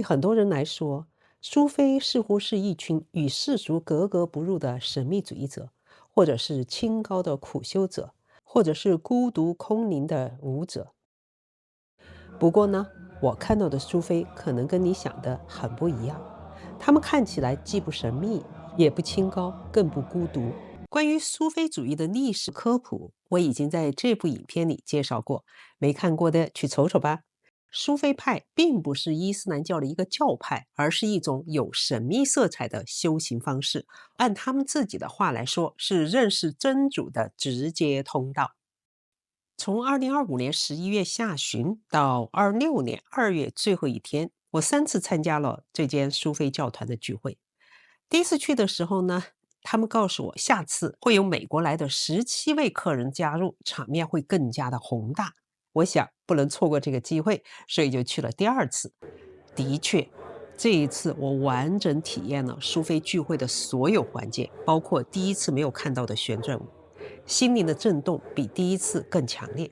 对很多人来说，苏菲似乎是一群与世俗格格不入的神秘主义者，或者是清高的苦修者，或者是孤独空灵的舞者。不过呢，我看到的苏菲可能跟你想的很不一样。他们看起来既不神秘，也不清高，更不孤独。关于苏菲主义的历史科普，我已经在这部影片里介绍过，没看过的去瞅瞅吧。苏菲派并不是伊斯兰教的一个教派，而是一种有神秘色彩的修行方式。按他们自己的话来说，是认识真主的直接通道。从2025年11月下旬到26年2月最后一天，我3次参加了这间苏菲教团的聚会。第一次去的时候呢，他们告诉我下次会有美国来的17位客人加入，场面会更加的宏大。我想不能错过这个机会，所以就去了第2次。的确，这一次我完整体验了苏菲聚会的所有环节，包括第一次没有看到的旋转舞。心灵的震动比第一次更强烈。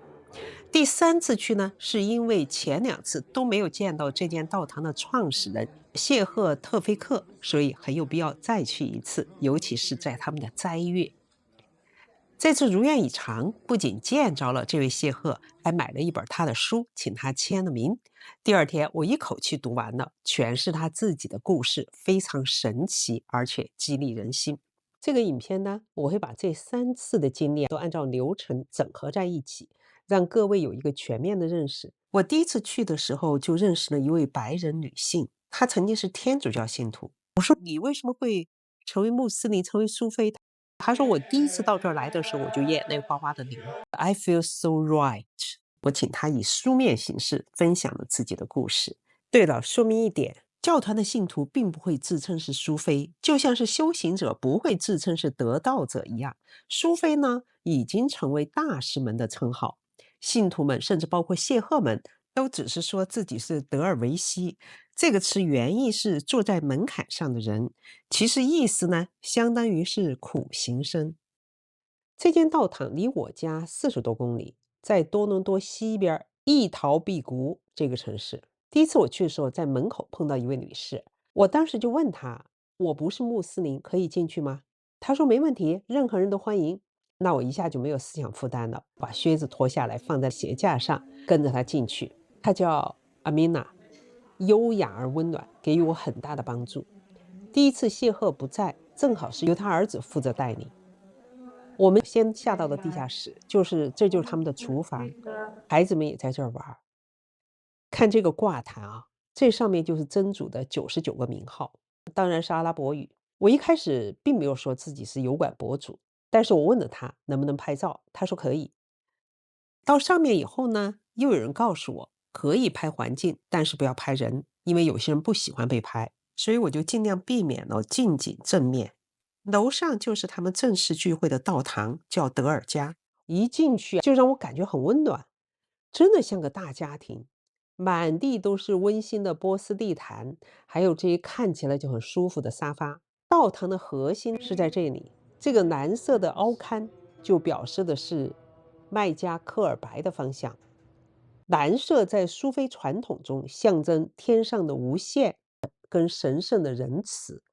第3次去呢，是因为前2次都没有见到这间道堂的创始人谢赫特菲克，所以很有必要再去一次，尤其是在他们的斋月。这次如愿以偿，不仅见着了这位谢赫，还买了一本他的书，请他签了名。第2天，我一口气读完了，全是他自己的故事，非常神奇，而且激励人心。这个影片呢，我会把这3次的经历都按照流程整合在一起，让各位有一个全面的认识。我第一次去的时候就认识了一位白人女性，她曾经是天主教信徒。我说你为什么会成为穆斯林，成为苏菲？她说我第一次到这儿来的时候，我就眼泪哗哗的流。I feel so right。我请她以书面形式分享了自己的故事。对了，说明一点，教团的信徒并不会自称是苏菲，就像是修行者不会自称是得道者一样。苏菲呢，已经成为大师们的称号。信徒们，甚至包括谢赫们，都只是说自己是德尔维西。这个词原意是坐在门槛上的人，其实意思呢，相当于是苦行僧。这间道堂离我家40多公里，在多伦多西边一陶毕谷这个城市。第一次我去的时候，在门口碰到一位女士，我当时就问她：“我不是穆斯林，可以进去吗？”她说：“没问题，任何人都欢迎。”那我一下就没有思想负担了，把靴子脱下来放在鞋架上，跟着她进去。她叫阿米娜，优雅而温暖，给予我很大的帮助。第一次谢赫不在，正好是由他儿子负责带领。我们先下到了地下室，这就是他们的厨房，孩子们也在这儿玩儿。看这个挂毯啊，这上面就是真主的99个名号，当然是阿拉伯语。我一开始并没有说自己是油管博主，但是我问了他能不能拍照，他说可以。到上面以后呢，又有人告诉我可以拍环境，但是不要拍人，因为有些人不喜欢被拍，所以我就尽量避免了近景正面。楼上就是他们正式聚会的道堂，叫德尔加。一进去就让我感觉很温暖，真的像个大家庭。满地都是温馨的波斯地毯，还有这些看起来就很舒服的沙发。道堂的核心是在这里，这个蓝色的凹龛就表示的是麦加克尔白的方向。蓝色在苏菲传统中象征天上的无限跟神圣的仁慈，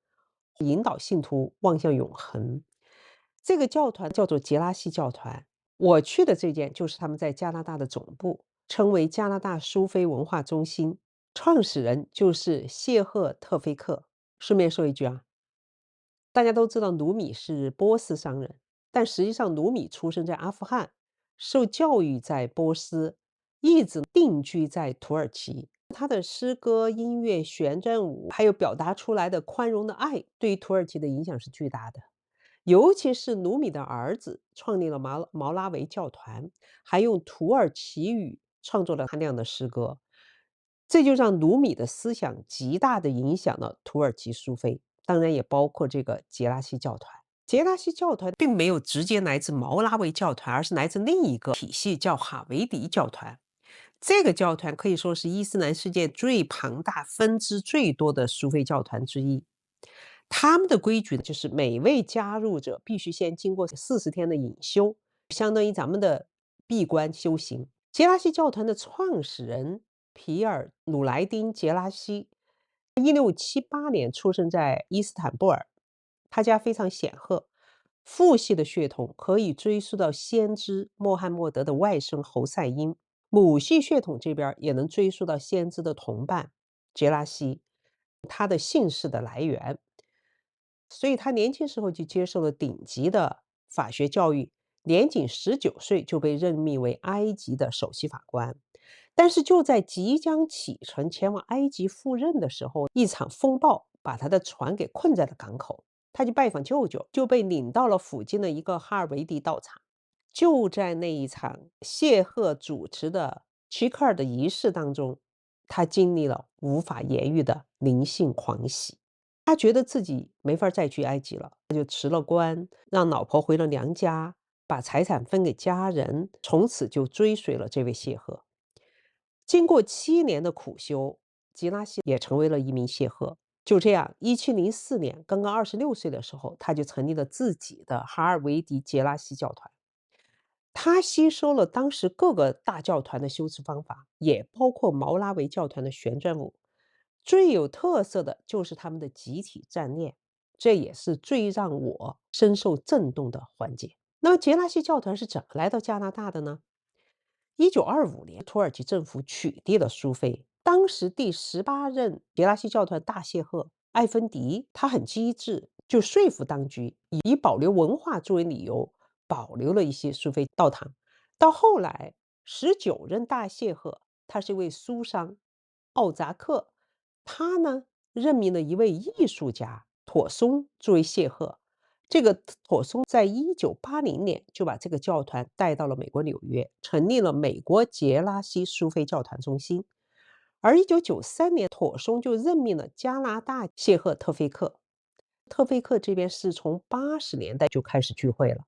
引导信徒望向永恒。这个教团叫做杰拉西教团，我去的这间就是他们在加拿大的总部，称为加拿大苏菲文化中心，创始人就是谢赫特菲克。顺便说一句啊，大家都知道努米是波斯商人，但实际上努米出生在阿富汗，受教育在波斯，一直定居在土耳其。他的诗歌、音乐、旋转舞，还有表达出来的宽容的爱，对于土耳其的影响是巨大的。尤其是努米的儿子创立了毛拉维教团，还用土耳其语创作了他那样的诗歌，这就让努米的思想极大的影响了土耳其苏菲，当然也包括这个杰拉西教团。杰拉西教团并没有直接来自毛拉维教团，而是来自另一个体系，叫哈维迪教团。这个教团可以说是伊斯兰世界最庞大、分支最多的苏菲教团之一。他们的规矩就是每位加入者必须先经过40天的隐修，相当于咱们的闭关修行。杰拉西教团的创始人皮尔·努莱丁·杰拉西1678年出生在伊斯坦布尔，他家非常显赫。父系的血统可以追溯到先知穆罕默德的外甥侯赛因，母系血统这边也能追溯到先知的同伴杰拉西，他的姓氏的来源。所以他年轻时候就接受了顶级的法学教育，年仅19岁就被任命为埃及的首席法官。但是就在即将启程前往埃及赴任的时候，一场风暴把他的船给困在了港口。他去拜访舅舅，就被领到了附近的一个哈尔维迪道场。就在那一场谢赫主持的齐克尔的仪式当中，他经历了无法言喻的灵性狂喜。他觉得自己没法再去埃及了，他就辞了官，让老婆回了娘家，把财产分给家人，从此就追随了这位谢赫。经过7年的苦修，吉拉西也成为了一名谢赫。就这样，1704年，刚刚26岁的时候，他就成立了自己的哈尔维迪杰拉西教团。他吸收了当时各个大教团的修持方法，也包括毛拉维教团的旋转舞。最有特色的就是他们的集体站念，这也是最让我深受震动的环节。那么杰拉西教团是怎么来到加拿大的呢？1925年，土耳其政府取缔了苏菲。当时第18任杰拉西教团大谢赫艾芬迪，他很机智，就说服当局以保留文化作为理由，保留了一些苏菲道堂。到后来，19任大谢赫，他是一位苏商奥扎克，他呢任命了一位艺术家妥松作为谢赫。这个妥松在1980年就把这个教团带到了美国纽约，成立了美国杰拉西苏菲教团中心。而1993年，妥松就任命了加拿大谢赫特菲克。特菲克这边是从80年代就开始聚会了。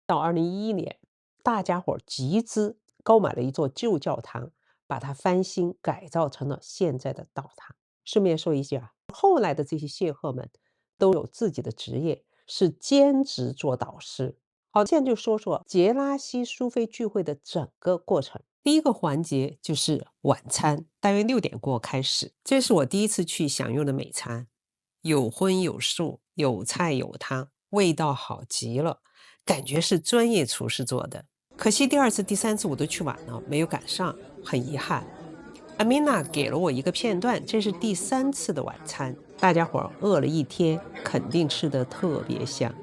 到2011年，大家伙集资购买了一座旧教堂，把它翻新改造成了现在的道堂。顺便说一下，后来的这些谢赫们都有自己的职业，是兼职做导师。好，现在就说说杰拉西苏菲聚会的整个过程。第一个环节就是晚餐，大约6点过开始。这是我第一次去享用的美餐，有荤有素，有菜有汤，味道好极了，感觉是专业厨师做的。可惜第2次、第3次我都去晚了，没有赶上，很遗憾。阿米娜给了我一个片段，这是第3次的晚餐，大家伙饿了一天，肯定吃得特别香。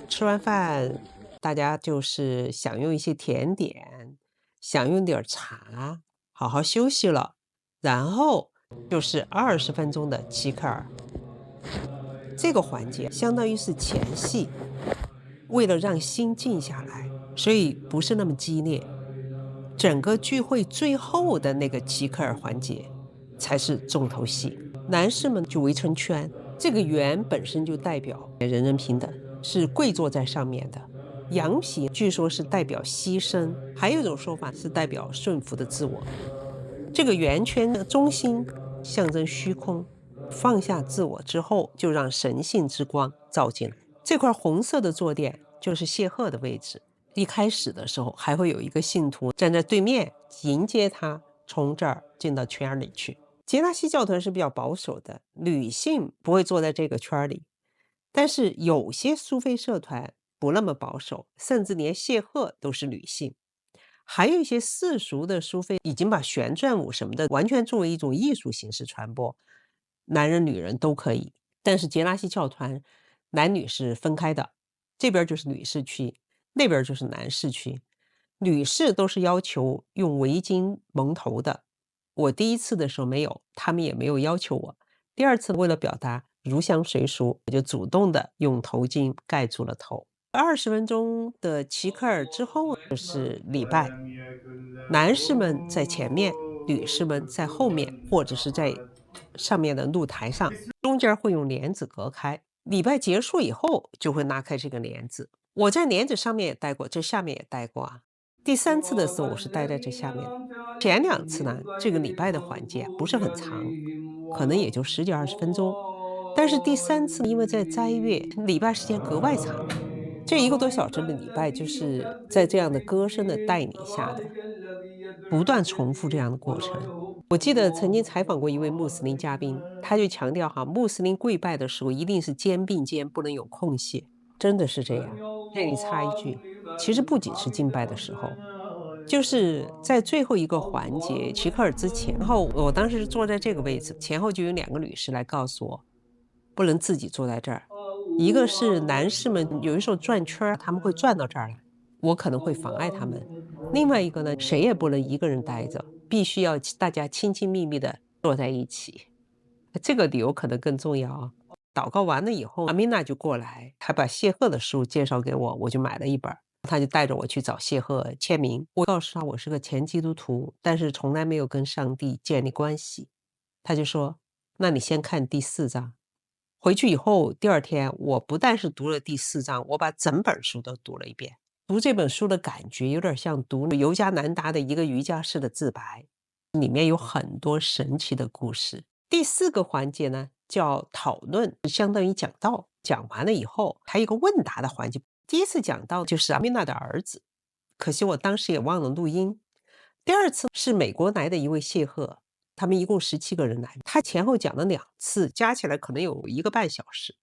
吃完饭，大家就是享用一些甜点，享用点茶，好好休息了。然后就是20分钟的齐克尔，这个环节相当于是前戏，为了让心静下来，所以不是那么激烈。整个聚会最后的那个齐克尔环节才是重头戏。男士们就围成圈，这个圆本身就代表人人平等，是跪坐在上面的。羊皮据说是代表牺牲，还有一种说法是代表顺服的自我。这个圆圈的中心象征虚空，放下自我之后，就让神性之光照进来。这块红色的坐垫就是谢赫的位置。一开始的时候，还会有一个信徒站在对面迎接他，从这儿进到圈里去。杰拉西教团是比较保守的，女性不会坐在这个圈里。但是有些苏菲社团不那么保守，甚至连谢赫都是女性。还有一些世俗的苏菲已经把旋转舞什么的完全作为一种艺术形式传播，男人女人都可以。但是杰拉西教团男女是分开的，这边就是女士区，那边就是男士区。女士都是要求用围巾蒙头的，我第1次的时候没有，他们也没有要求我。第2次为了表达入乡随俗，我就主动的用头巾盖住了头。20分钟的齐克尔之后就是礼拜，男士们在前面，女士们在后面，或者是在上面的露台上，中间会用帘子隔开。礼拜结束以后就会拉开这个帘子。我在帘子上面也待过，这下面也待过啊。第3次的时候我是待在这下面的。前2次呢，这个礼拜的环节不是很长，可能也就10几20分钟。但是第3次因为在斋月，礼拜时间格外长，这1个多小时的礼拜就是在这样的歌声的带领下的，不断重复这样的过程。我记得曾经采访过一位穆斯林嘉宾，他就强调哈，穆斯林跪拜的时候一定是肩并肩，不能有空隙，真的是这样。这里插一句，其实不仅是敬拜的时候，就是在最后一个环节齐克尔之前，然后我当时是坐在这个位置，前后就有2个女士来告诉我，不能自己坐在这儿。一个是男士们有的时候转圈儿，他们会转到这儿来，我可能会妨碍他们。另外一个呢，谁也不能一个人待着，必须要大家亲亲密密的坐在一起。这个理由可能更重要啊。祷告完了以后，阿米娜就过来，她把谢赫的书介绍给我，我就买了一本。他就带着我去找谢赫签名。我告诉他我是个前基督徒，但是从来没有跟上帝建立关系。他就说：“那你先看第4章。”回去以后，第2天我不但是读了第4章，我把整本书都读了一遍。读这本书的感觉有点像读尤加南达的一个瑜伽士的自白，里面有很多神奇的故事。第4个环节呢，叫讨论，相当于讲道。讲完了以后，还有一个问答的环节。第一次讲到就是阿米娜的儿子，可惜我当时也忘了录音。第2次是美国来的一位谢赫，他们一共17个人来，他前后讲了2次，加起来可能有1个半小时。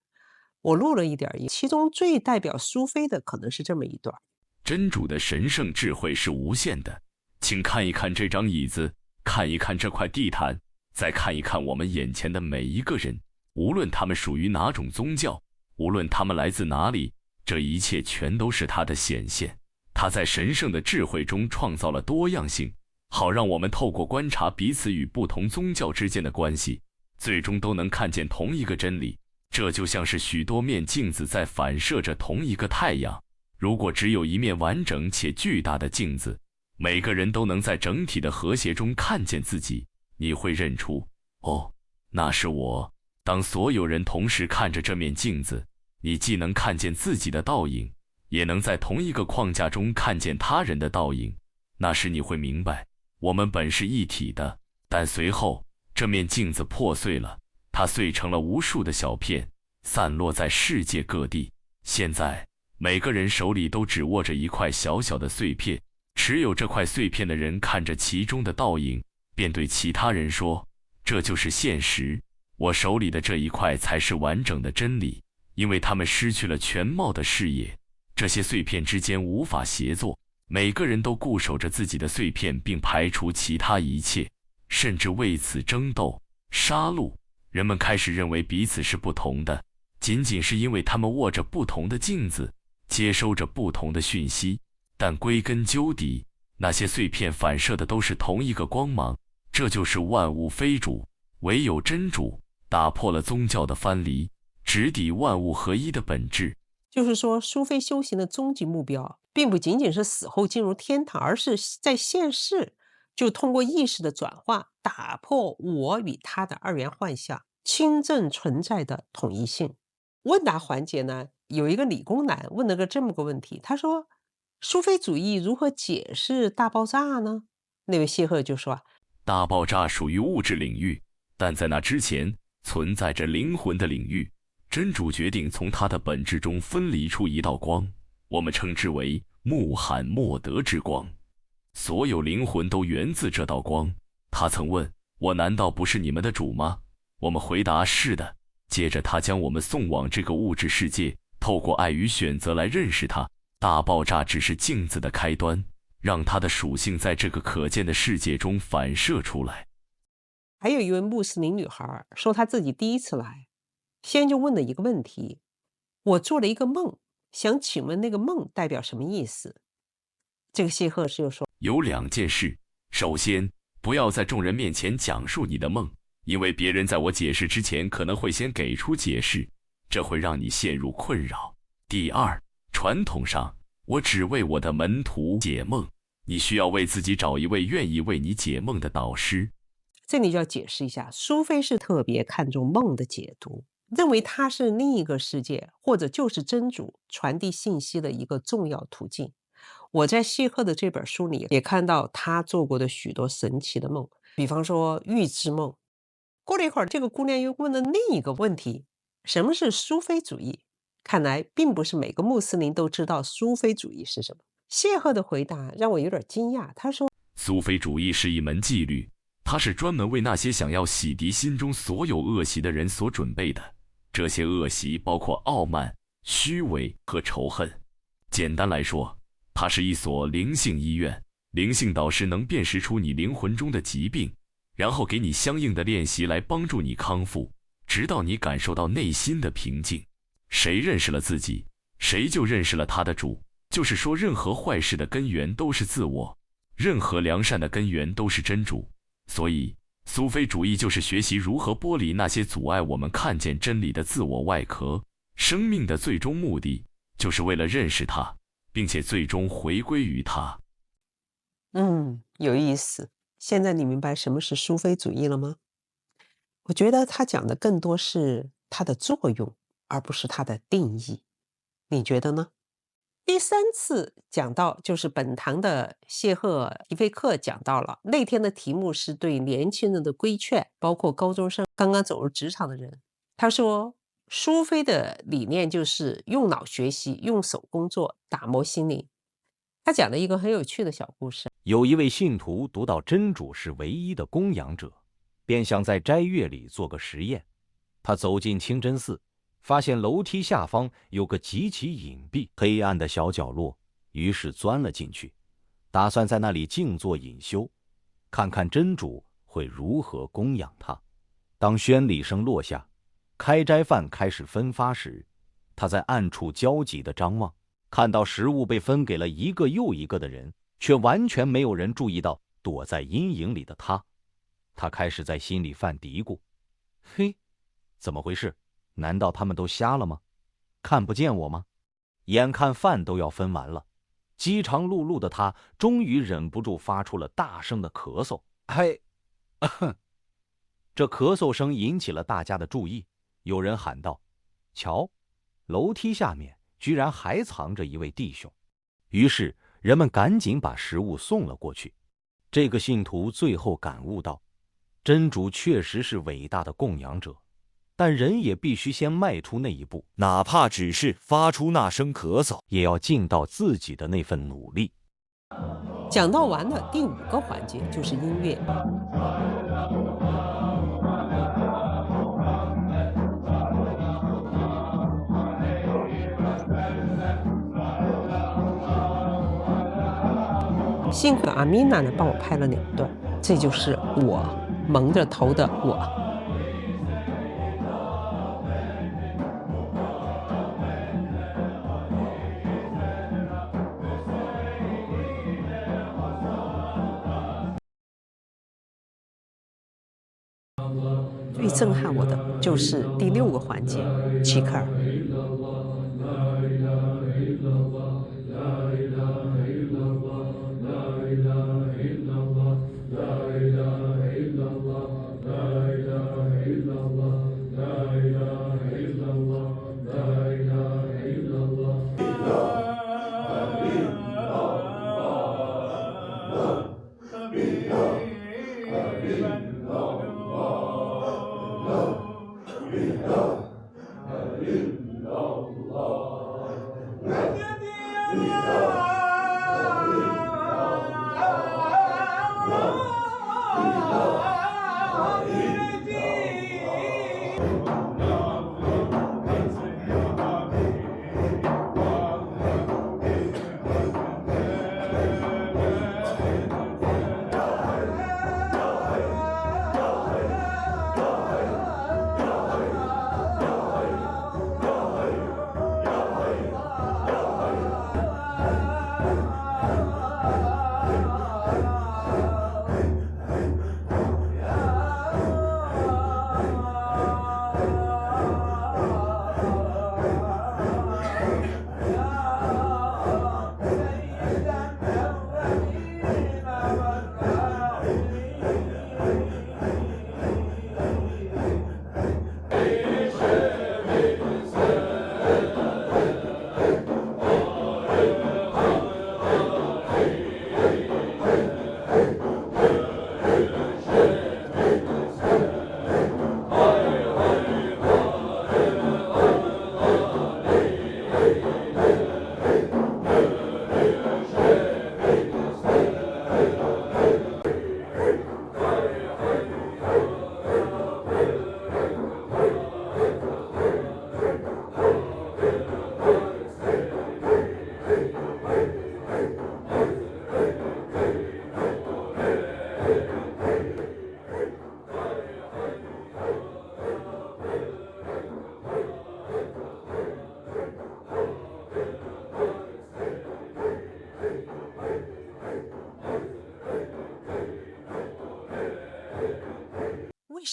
我录了一点儿，其中最代表苏菲的可能是这么一段：真主的神圣智慧是无限的，请看一看这张椅子，看一看这块地毯，再看一看我们眼前的每一个人，无论他们属于哪种宗教，无论他们来自哪里，这一切全都是他的显现。他在神圣的智慧中创造了多样性，好让我们透过观察彼此与不同宗教之间的关系，最终都能看见同一个真理。这就像是许多面镜子在反射着同一个太阳。如果只有一面完整且巨大的镜子，每个人都能在整体的和谐中看见自己，你会认出，哦，那是我。当所有人同时看着这面镜子，你既能看见自己的倒影，也能在同一个框架中看见他人的倒影。那时你会明白，我们本是一体的。但随后，这面镜子破碎了，它碎成了无数的小片，散落在世界各地。现在，每个人手里都只握着一块小小的碎片，持有这块碎片的人看着其中的倒影，便对其他人说：“这就是现实，我手里的这一块才是完整的真理。”因为他们失去了全貌的视野，这些碎片之间无法协作，每个人都固守着自己的碎片，并排除其他一切，甚至为此争斗、杀戮。人们开始认为彼此是不同的，仅仅是因为他们握着不同的镜子，接收着不同的讯息。但归根究底，那些碎片反射的都是同一个光芒，这就是万物非主，唯有真主，打破了宗教的藩篱，直抵万物合一的本质。就是说，苏菲修行的终极目标，并不仅仅是死后进入天堂，而是在现世就通过意识的转化，打破我与他的2元幻象，亲证存在的统一性。问答环节呢，有一个理工男问了这么个问题，他说：“苏菲主义如何解释大爆炸呢？”那位谢赫就说：“大爆炸属于物质领域，但在那之前存在着灵魂的领域。真主决定从他的本质中分离出一道光，我们称之为穆罕默德之光。所有灵魂都源自这道光。他曾问：“我难道不是你们的主吗？”我们回答：“是的。”接着他将我们送往这个物质世界，透过爱与选择来认识它。大爆炸只是镜子的开端，让它的属性在这个可见的世界中反射出来。还有一位穆斯林女孩说，她自己第一次来，先就问了一个问题：“我做了一个梦，想请问那个梦代表什么意思？”这个谢赫就说：“有2件事，首先，不要在众人面前讲述你的梦，因为别人在我解释之前可能会先给出解释，这会让你陷入困扰。第二，传统上，我只为我的门徒解梦，你需要为自己找一位愿意为你解梦的导师。”这里就要解释一下，苏菲是特别看重梦的解读，认为它是另一个世界，或者就是真主传递信息的一个重要途径。我在谢赫的这本书里也看到他做过的许多神奇的梦，比方说预知梦。过了一会儿，这个姑娘又问了另一个问题：什么是苏菲主义？看来并不是每个穆斯林都知道苏菲主义是什么。谢赫的回答让我有点惊讶，他说：“苏菲主义是一门纪律，它是专门为那些想要洗涤心中所有恶习的人所准备的。这些恶习包括傲慢、虚伪和仇恨。简单来说，它是一所灵性医院。灵性导师能辨识出你灵魂中的疾病，然后给你相应的练习来帮助你康复，直到你感受到内心的平静。谁认识了自己，谁就认识了他的主。就是说，任何坏事的根源都是自我，任何良善的根源都是真主。所以，苏菲主义就是学习如何剥离那些阻碍我们看见真理的自我外壳。生命的最终目的，就是为了认识它，并且最终回归于它。有意思。现在你明白什么是苏菲主义了吗？我觉得他讲的更多是它的作用，而不是它的定义。你觉得呢？第三次讲到，就是本堂的谢赫提菲克讲到了，那天的题目是对年轻人的规劝，包括高中生、刚刚走入职场的人。他说，苏菲的理念就是用脑学习，用手工作，打磨心灵。他讲了一个很有趣的小故事。有一位信徒读到真主是唯一的供养者，便想在斋月里做个实验。他走进清真寺，发现楼梯下方有个极其隐蔽、黑暗的小角落，于是钻了进去，打算在那里静坐隐修，看看真主会如何供养他。当宣礼声落下，开斋饭开始分发时，他在暗处焦急地张望，看到食物被分给了一个又一个的人，却完全没有人注意到躲在阴影里的他。他开始在心里犯嘀咕：嘿，怎么回事？难道他们都瞎了吗？看不见我吗？眼看饭都要分完了，饥肠辘辘的他终于忍不住发出了大声的咳嗽。嘿，这咳嗽声引起了大家的注意，有人喊道：瞧，楼梯下面居然还藏着一位弟兄。于是人们赶紧把食物送了过去。这个信徒最后感悟到，真主确实是伟大的供养者，但人也必须先迈出那一步，哪怕只是发出那声咳嗽，也要尽到自己的那份努力。讲到完了，第5个环节就是音乐。幸亏阿米娜呢帮我拍了2段，这就是我蒙着头的我。最震撼我的就是第6个环节，齐克尔。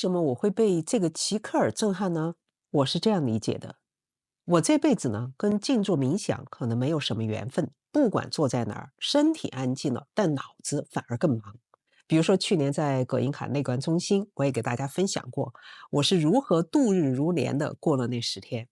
什么我会被这个齐克尔震撼呢？我是这样理解的。我这辈子呢，跟静坐冥想可能没有什么缘分，不管坐在哪儿，身体安静了，但脑子反而更忙。比如说去年在葛英卡内观中心，我也给大家分享过，我是如何度日如年的过了那10天。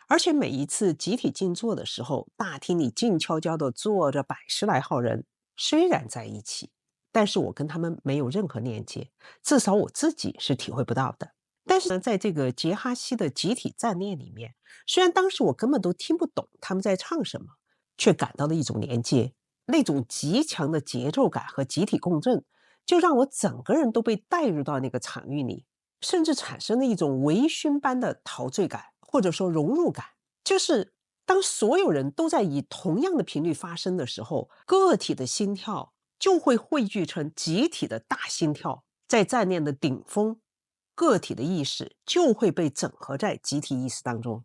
而且每一次集体静坐的时候，大厅里静悄悄地坐着100来号人，虽然在一起，但是我跟他们没有任何链接，至少我自己是体会不到的。但是呢，在这个杰哈西的集体赞念里面，虽然当时我根本都听不懂他们在唱什么，却感到了一种连接，那种极强的节奏感和集体共振，就让我整个人都被带入到那个场域里，甚至产生了一种微醺般的陶醉感，或者说融入感。就是当所有人都在以同样的频率发生的时候，个体的心跳就会汇聚成集体的大心跳，在赞念的顶峰，个体的意识就会被整合在集体意识当中。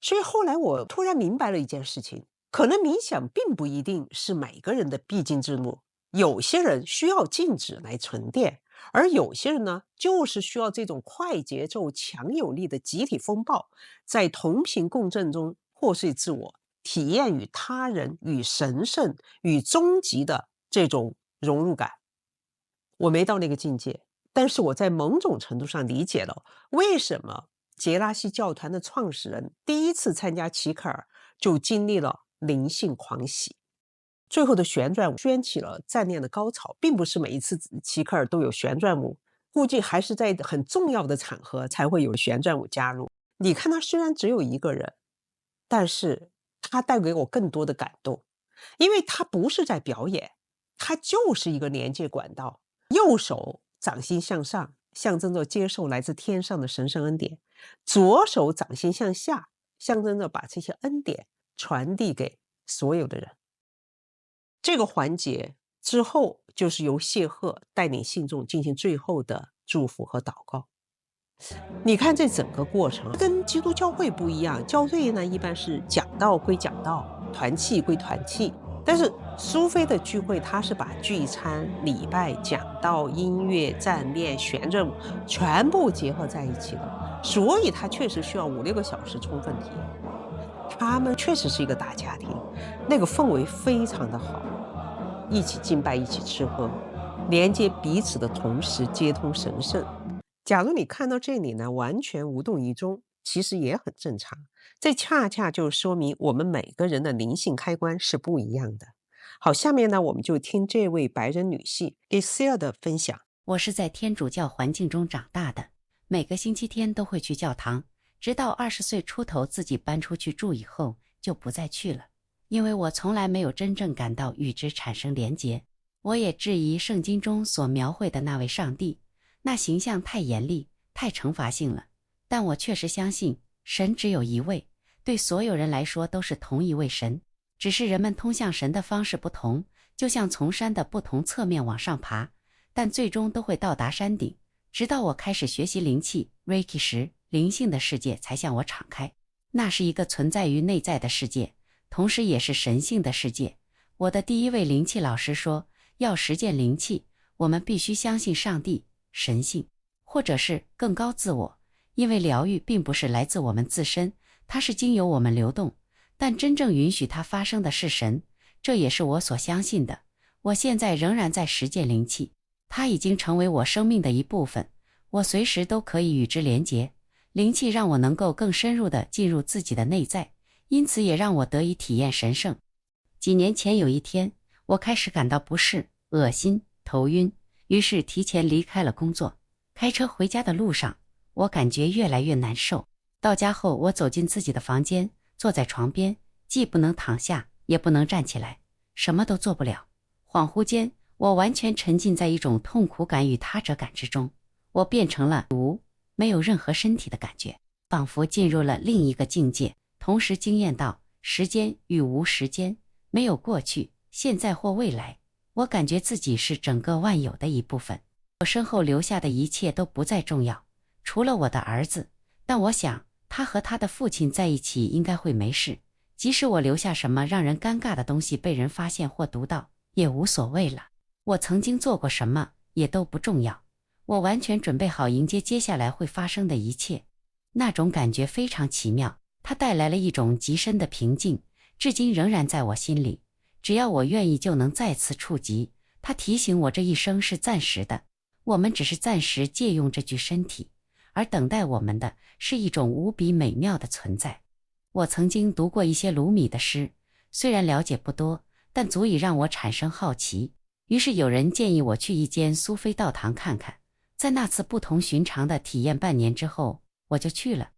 所以后来我突然明白了一件事情，可能冥想并不一定是每个人的必经之路，有些人需要静止来沉淀，而有些人呢，就是需要这种快节奏、强有力的集体风暴，在同频共振中破碎自我，体验与他人、与神圣、与终极的这种融入感。我没到那个境界，但是我在某种程度上理解了为什么杰拉西教团的创始人第一次参加齐克尔就经历了灵性狂喜。最后的旋转舞掀起了赞念的高潮，并不是每一次齐克尔都有旋转舞，估计还是在很重要的场合才会有旋转舞加入。你看他虽然只有一个人，但是他带给我更多的感动，因为他不是在表演，他就是一个连接管道。右手掌心向上，象征着接受来自天上的神圣恩典；左手掌心向下，象征着把这些恩典传递给所有的人。这个环节之后，就是由谢赫带领信众进行最后的祝福和祷告。你看这整个过程跟基督教会不一样，教会呢一般是讲道归讲道，团契归团契，但是苏菲的聚会它是把聚餐、礼拜、讲道、音乐、赞练、旋转舞全部结合在一起的，所以它确实需要5、6个小时充分体验。他们确实是一个大家庭，那个氛围非常的好，一起敬拜，一起吃喝，连接彼此的同时接通神圣。假如你看到这里呢，完全无动于衷，其实也很正常。这恰恰就说明我们每个人的灵性开关是不一样的。好，下面呢，我们就听这位白人女性 Giselle 的分享。我是在天主教环境中长大的，每个星期天都会去教堂，直到20岁出头自己搬出去住以后，就不再去了。因为我从来没有真正感到与之产生连结。我也质疑圣经中所描绘的那位上帝，那形象太严厉，太惩罚性了。但我确实相信，神只有一位，对所有人来说都是同一位神，只是人们通向神的方式不同，就像从山的不同侧面往上爬，但最终都会到达山顶。直到我开始学习灵气 Reiki 时，灵性的世界才向我敞开。那是一个存在于内在的世界，同时也是神性的世界。我的第一位灵气老师说，要实践灵气，我们必须相信上帝、神性，或者是更高自我，因为疗愈并不是来自我们自身，它是经由我们流动，但真正允许它发生的是神，这也是我所相信的。我现在仍然在实践灵气，它已经成为我生命的一部分，我随时都可以与之连结。灵气让我能够更深入地进入自己的内在，因此也让我得以体验神圣。几年前有一天，我开始感到不适、恶心、头晕，于是提前离开了工作。开车回家的路上，我感觉越来越难受。到家后，我走进自己的房间，坐在床边，既不能躺下，也不能站起来，什么都做不了。恍惚间，我完全沉浸在一种痛苦感与他者感之中，我变成了没有任何身体的感觉，仿佛进入了另一个境界，同时经验到时间与无时间，没有过去、现在或未来。我感觉自己是整个万有的一部分，我身后留下的一切都不再重要，除了我的儿子。但我想，他和他的父亲在一起应该会没事，即使我留下什么让人尴尬的东西被人发现或读到，也无所谓了。我曾经做过什么，也都不重要。我完全准备好迎接接下来会发生的一切。那种感觉非常奇妙，它带来了一种极深的平静，至今仍然在我心里。只要我愿意就能再次触及。它提醒我这一生是暂时的，我们只是暂时借用这具身体，而等待我们的是一种无比美妙的存在。我曾经读过一些鲁米的诗，虽然了解不多，但足以让我产生好奇。于是有人建议我去一间苏菲道堂看看。在那次不同寻常的体验半年之后，我就去了。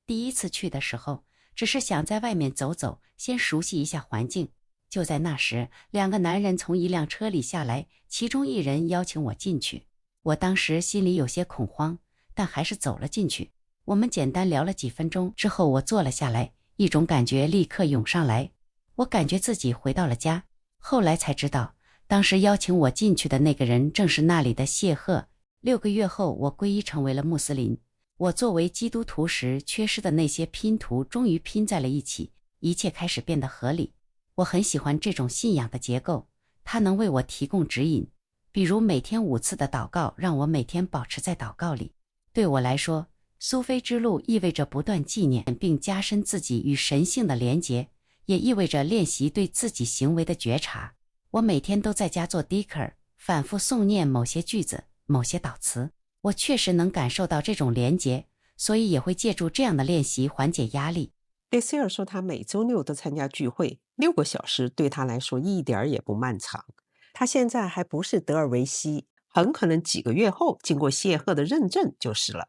第一次去的时候，只是想在外面走走，先熟悉一下环境。就在那时，2个男人从一辆车里下来，其中一人邀请我进去。我当时心里有些恐慌，但还是走了进去。我们简单聊了几分钟之后，我坐了下来，一种感觉立刻涌上来，我感觉自己回到了家。后来才知道，当时邀请我进去的那个人正是那里的谢赫。6个月后，我皈依成为了穆斯林。我作为基督徒时缺失的那些拼图终于拼在了一起，一切开始变得合理。我很喜欢这种信仰的结构，它能为我提供指引。比如每天5次的祷告，让我每天保持在祷告里。对我来说，苏菲之路意味着不断纪念并加深自己与神性的连结，也意味着练习对自己行为的觉察。我每天都在家做 dhikr， 反复诵念某些句子，某些祷词。我确实能感受到这种连结，所以也会借助这样的练习缓解压力。贝塞尔说，他每周6都参加聚会，6个小时对他来说一点儿也不漫长。他现在还不是德尔维西，很可能几个月后经过谢赫的认证就是了。